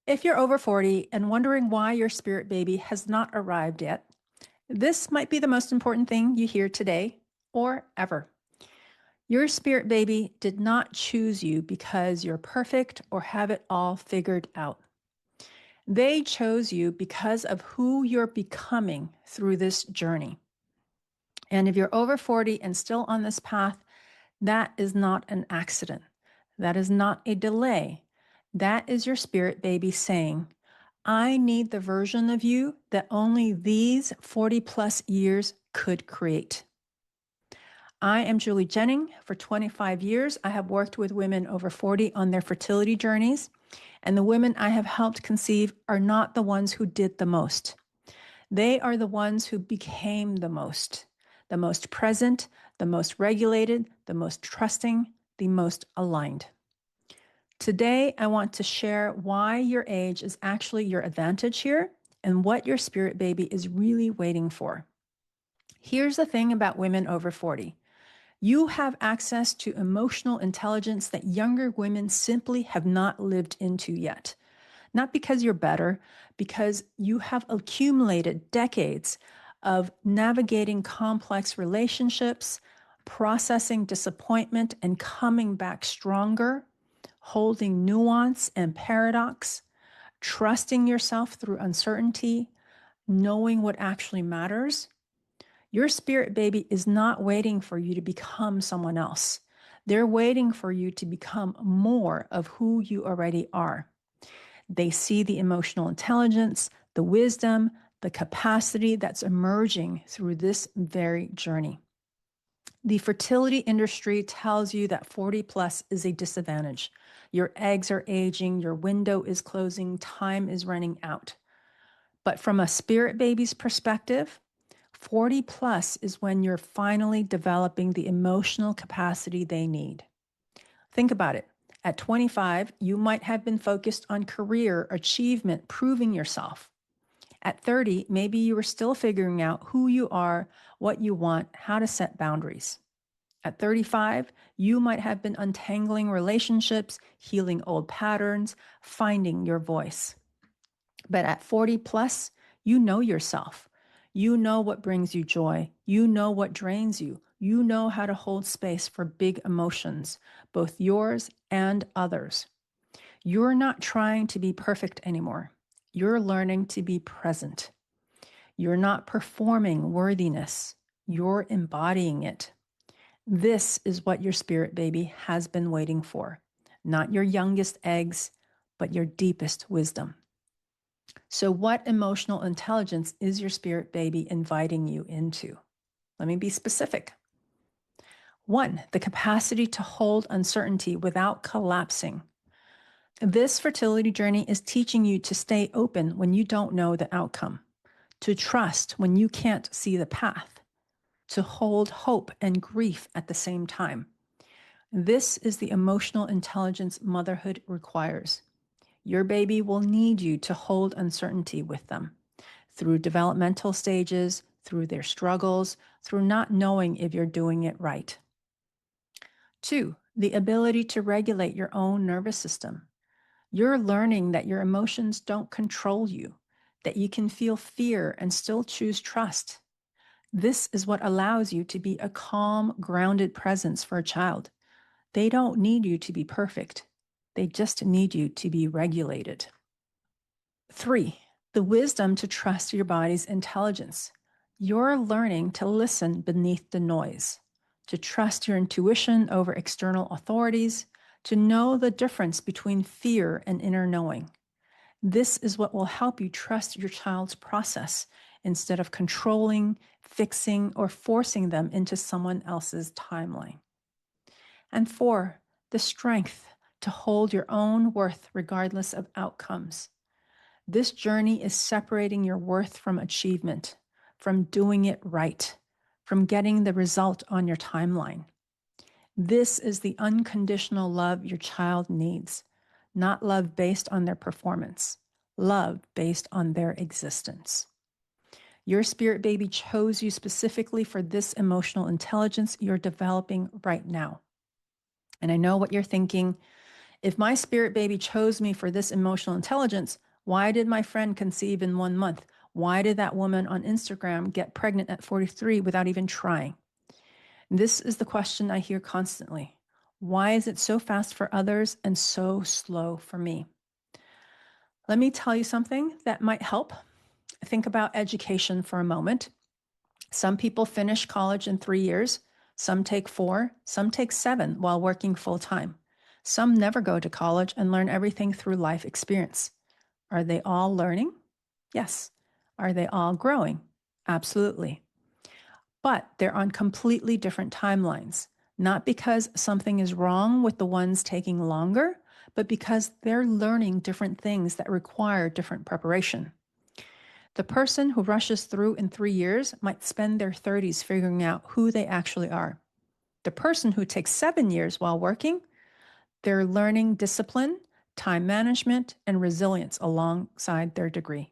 If you're over 40 and wondering why your spirit baby has not arrived yet, this might be the most important thing you hear today or ever. Your spirit baby did not choose you because you're perfect or have it all figured out. They chose you because of who you're becoming through this journey. And if you're over 40 and still on this path, that is not an accident. That is not a delay. That is your spirit baby saying, I need the version of you that only these 40 plus years could create. I am Julie Zhenning. For 25 years, I have worked with women over 40 on their fertility journeys, and the women I have helped conceive are not the ones who did the most. They are the ones who became the most present, the most regulated, the most trusting, the most aligned. Today, I want to share why your age is actually your advantage here and what your spirit baby is really waiting for. Here's the thing about women over 40. You have access to emotional intelligence that younger women simply have not lived into yet. Not because you're better, because you have accumulated decades of navigating complex relationships, processing disappointment, and coming back stronger, holding nuance and paradox, trusting yourself through uncertainty, knowing what actually matters. Your spirit baby is not waiting for you to become someone else. They're waiting for you to become more of who you already are. They see the emotional intelligence, the wisdom, the capacity that's emerging through this very journey. The fertility industry tells you that 40 plus is a disadvantage. Your eggs are aging, your window is closing, time is running out. But from a spirit baby's perspective, 40 plus is when you're finally developing the emotional capacity they need. Think about it. At 25, you might have been focused on career, achievement, proving yourself. At 30, maybe you were still figuring out who you are, what you want, how to set boundaries. At 35, you might have been untangling relationships, healing old patterns, finding your voice. But at 40 plus, you know yourself. You know what brings you joy. You know what drains you. You know how to hold space for big emotions, both yours and others. You're not trying to be perfect anymore. You're learning to be present. You're not performing worthiness. You're embodying it. This is what your spirit baby has been waiting for. Not your youngest eggs, but your deepest wisdom. So, what emotional intelligence is your spirit baby inviting you into? Let me be specific. 1, the capacity to hold uncertainty without collapsing. This fertility journey is teaching you to stay open when you don't know the outcome, to trust when you can't see the path, to hold hope and grief at the same time. This is the emotional intelligence motherhood requires. Your baby will need you to hold uncertainty with them through developmental stages, through their struggles, through not knowing if you're doing it right. 2, the ability to regulate your own nervous system. You're learning that your emotions don't control you, that you can feel fear and still choose trust. This is what allows you to be a calm, grounded presence for a child. They don't need you to be perfect. They just need you to be regulated. 3, the wisdom to trust your body's intelligence. You're learning to listen beneath the noise, to trust your intuition over external authorities, to know the difference between fear and inner knowing. This is what will help you trust your child's process instead of controlling, fixing, or forcing them into someone else's timeline. And 4, the strength to hold your own worth regardless of outcomes. This journey is separating your worth from achievement, from doing it right, from getting the result on your timeline. This is the unconditional love your child needs, not love based on their performance, love based on their existence. Your spirit baby chose you specifically for this emotional intelligence you're developing right now. And I know what you're thinking. If my spirit baby chose me for this emotional intelligence, why did my friend conceive in 1 month? Why did that woman on Instagram get pregnant at 43 without even trying? This is the question I hear constantly. Why is it so fast for others and so slow for me? Let me tell you something that might help. Think about education for a moment. Some people finish college in 3 years, some take 4, some take 7 while working full time. Some never go to college and learn everything through life experience. Are they all learning? Yes. Are they all growing? Absolutely. But they're on completely different timelines, not because something is wrong with the ones taking longer, but because they're learning different things that require different preparation. The person who rushes through in 3 years might spend their 30s figuring out who they actually are. The person who takes 7 years while working, they're learning discipline, time management, and resilience alongside their degree.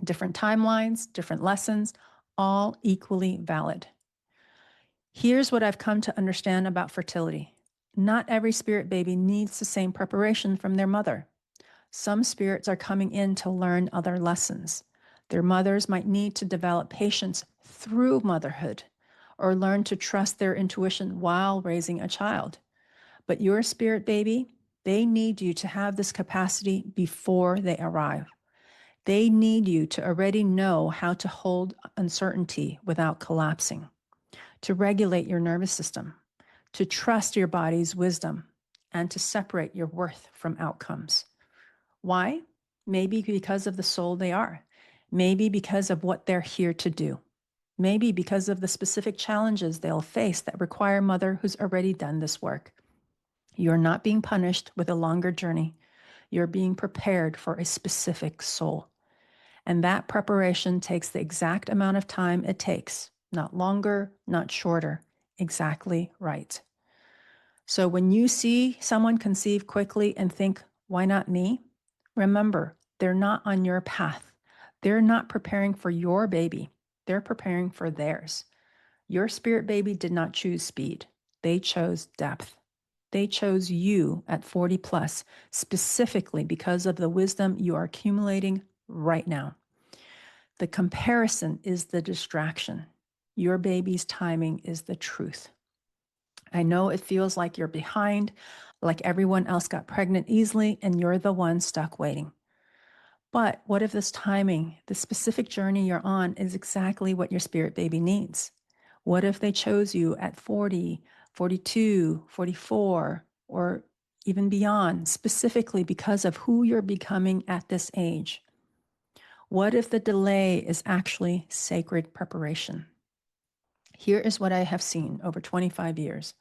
Different timelines, different lessons, all equally valid. Here's what I've come to understand about fertility. Not every spirit baby needs the same preparation from their mother. Some spirits are coming in to learn other lessons. Their mothers might need to develop patience through motherhood or learn to trust their intuition while raising a child. But your spirit baby, they need you to have this capacity before they arrive. They need you to already know how to hold uncertainty without collapsing, to regulate your nervous system, to trust your body's wisdom, and to separate your worth from outcomes. Why? Maybe because of the soul they are. Maybe because of what they're here to do. Maybe because of the specific challenges they'll face that require a mother who's already done this work. You're not being punished with a longer journey. You're being prepared for a specific soul. And that preparation takes the exact amount of time it takes, not longer, not shorter, exactly right. So when you see someone conceive quickly and think, why not me? Remember, they're not on your path. They're not preparing for your baby. They're preparing for theirs. Your spirit baby did not choose speed. They chose depth. They chose you at 40 plus specifically because of the wisdom you are accumulating right now. The comparison is the distraction. Your baby's timing is the truth. I know it feels like you're behind, like everyone else got pregnant easily and you're the one stuck waiting. But what if this timing, the specific journey you're on, is exactly what your spirit baby needs? What if they chose you at 40, 42, 44, or even beyond, specifically because of who you're becoming at this age? What if the delay is actually sacred preparation? Here is what I have seen over 25 years.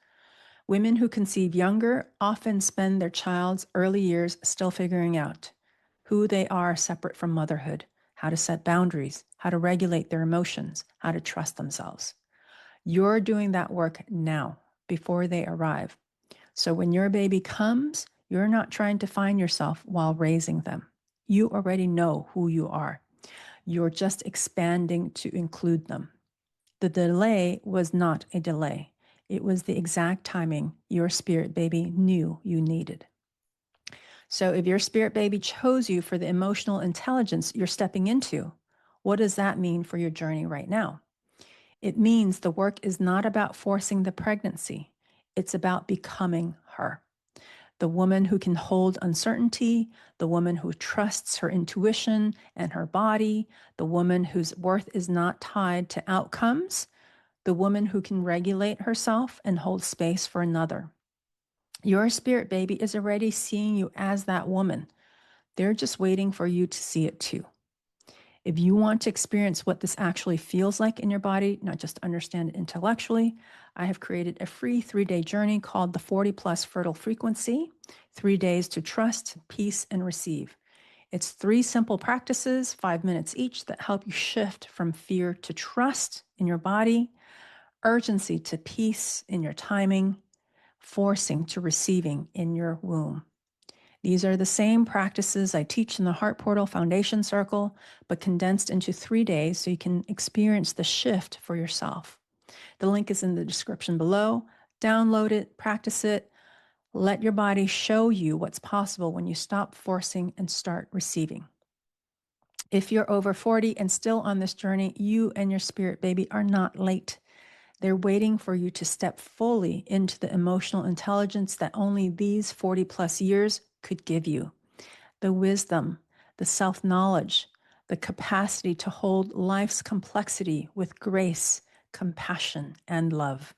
Women who conceive younger often spend their child's early years still figuring out who they are separate from motherhood, how to set boundaries, how to regulate their emotions, how to trust themselves. You're doing that work now before they arrive. So when your baby comes, you're not trying to find yourself while raising them. You already know who you are. You're just expanding to include them. The delay was not a delay. It was the exact timing your spirit baby knew you needed. So if your spirit baby chose you for the emotional intelligence you're stepping into, what does that mean for your journey right now? It means the work is not about forcing the pregnancy. It's about becoming her. The woman who can hold uncertainty, the woman who trusts her intuition and her body, the woman whose worth is not tied to outcomes, the woman who can regulate herself and hold space for another. Your spirit baby is already seeing you as that woman. They're just waiting for you to see it too. If you want to experience what this actually feels like in your body, not just understand it intellectually, I have created a free 3-day journey called the 40 Plus Fertile Frequency, 3 days to trust, peace, and receive. It's 3 simple practices, 5 minutes each, that help you shift from fear to trust in your body, urgency to peace in your timing, forcing to receiving in your womb. These are the same practices I teach in the Heart Portal Foundation Circle, but condensed into 3 days so you can experience the shift for yourself. The link is in the description below. Download it, practice it, Let your body show you what's possible when you stop forcing and start receiving. If you're over 40 and still on this journey, you and your spirit baby are not late. They're waiting for you to step fully into the emotional intelligence that only these 40 plus years could give you. The wisdom, the self-knowledge, the capacity to hold life's complexity with grace, compassion, and love.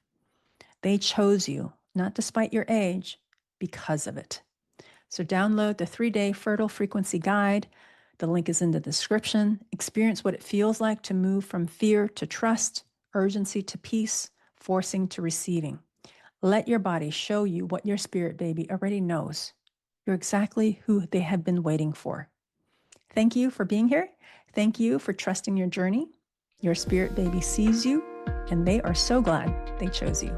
They chose you, not despite your age, because of it. So download the 3-day Fertile Frequency Guide. The link is in the description. Experience what it feels like to move from fear to trust, urgency to peace, forcing to receiving. Let your body show you what your spirit baby already knows. You're exactly who they have been waiting for. Thank you for being here. Thank you for trusting your journey. Your spirit baby sees you, and they are so glad they chose you.